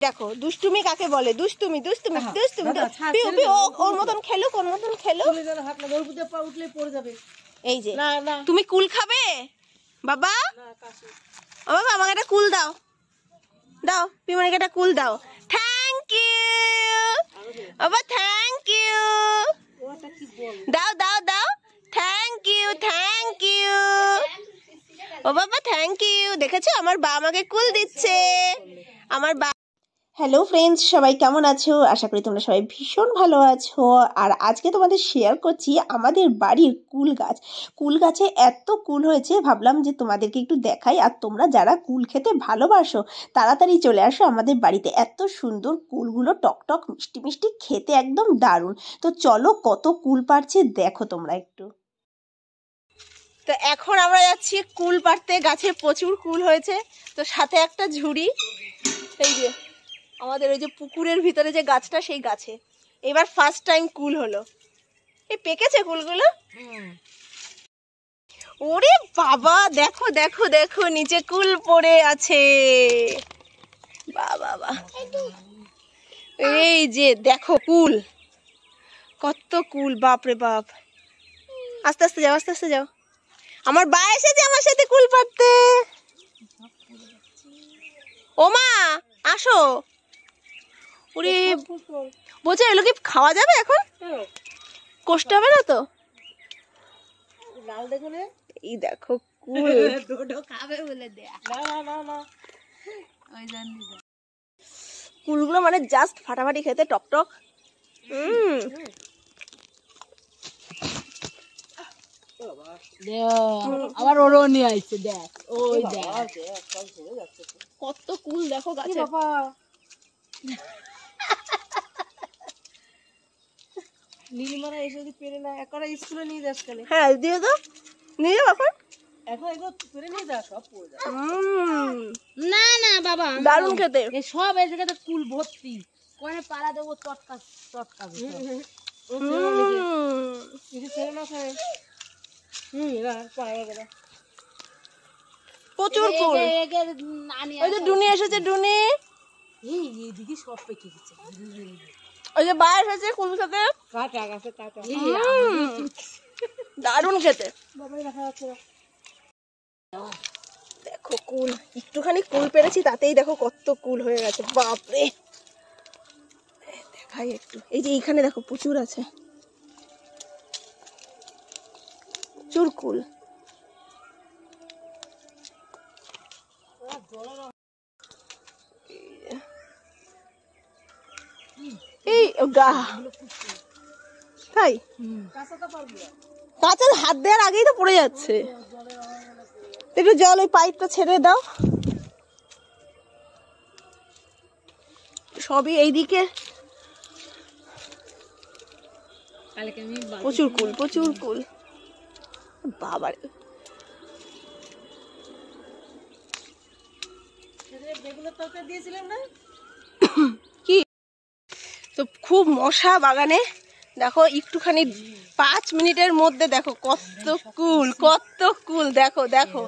দেখো দুষ্টুমি কাকে বলে, দুষ্টুমি দুষ্টুমি দুষ্টুমি। পিউ পিউ ওর মতন খেলুক, ওর মতন খেলুক। এই যে তুমি কুল খাবে বাবা? ও বাবা আমাকে একটা কুল দাও, দাও পিমানিকে একটা কুল দাও। থ্যাংক ইউ বাবা, থ্যাংক ইউ। দাও দাও দাও, থ্যাংক ইউ থ্যাংক ইউ। ও বাবা থ্যাংক ইউ। দেখেছো আমার বাবা আমাকে কুল দিচ্ছে, আমার বা। হ্যালো ফ্রেন্ডস, সবাই কেমন আছো? আশা করি তোমরা সবাই ভীষণ ভালো আছো। আর আজকে তোমাদের শেয়ার করছি আমাদের বাড়ির কুল গাছ। কুল গাছে এত কুল হয়েছে, ভাবলাম যে তোমাদেরকে একটু দেখাই। আর তোমরা যারা কুল খেতে ভালোবাসো তাড়াতাড়ি চলে আসো আমাদের বাড়িতে। এত সুন্দর কুলগুলো, টকটক মিষ্টি মিষ্টি, খেতে একদম দারুণ। তো চলো কত কুল পারছে দেখো তোমরা একটু। তো এখন আমরা যাচ্ছি কুল পাড়তে। গাছে প্রচুর কুল হয়েছে, তো সাথে একটা ঝুড়ি। এই যে আমাদের ওই যে পুকুরের ভিতরে যে গাছটা, সেই গাছে এবার ফার্স্ট টাইম কুল হলো। এই পেকেছে কুলগুলো। ওরে বাবা দেখো দেখো দেখো, নিচে কুল পড়ে আছে। বাবা এই যে দেখো কুল, কত কুল, বাপরে বাপ। আস্তে আস্তে যাও, আস্তে আস্তে যাও। আমার বা এসেছে আমার সাথে কুল পাড়তে। ও মা আসো। ওরে বলছে এগুলো কি খাওয়া যাবে এখন? কষ্ট হবে না তো? এই দেখো কুল, কুলগুলো মানে জাস্ট ফাটাফাটি খেতে, টকটক। আবার ওরও নিয়ে আইছে, দেখ ওই দেখ কত কুল দেখো গাছে। নীলিমারা এসে যদি পেরে না একরা স্কুলে নিয়ে যাস কেন? হ্যাঁ দিয়ে দাও, নিয়ে যাও এখন। এখন এগুলো পেরে নিয়ে যা, সব পড়ে যাবে। না না বাবা দারুণ খেতে। এই সব এই জায়গাতে কুল ভর্তি, কোনে পাড়া দেবো টটকা টটকা। প্রচুর কুল। ওই যে ডুনি এসেছে, ডুনি। এইদিকে সব পেকে গেছে। ওই যে বা এসেছে কুল খেতে, কাটা গাছে কাটা। দারুণ খেতে। বাবাই রাখা আছে। দেখো কুল, একটুখানি কুল পেরেছি তাতেই দেখো কত কুল হয়ে গেছে, বাপরে। দেখাই একটু, এই যে এইখানে দেখো প্রচুর আছে, প্রচুর কুল। এই গা তাই কাঁচা হাত দেওয়ার আগেই তো পড়ে যাচ্ছে। একটু জল ওই পাইপটা ছেড়ে দাও। সবই এইদিকে প্রচুর কুল, প্রচুর কুল। বাবারে কি তো খুব মশা বাগানে। দেখো একটুখানি 5 মিনিটের মধ্যে দেখো কত কুল, কত কুল। দেখো দেখো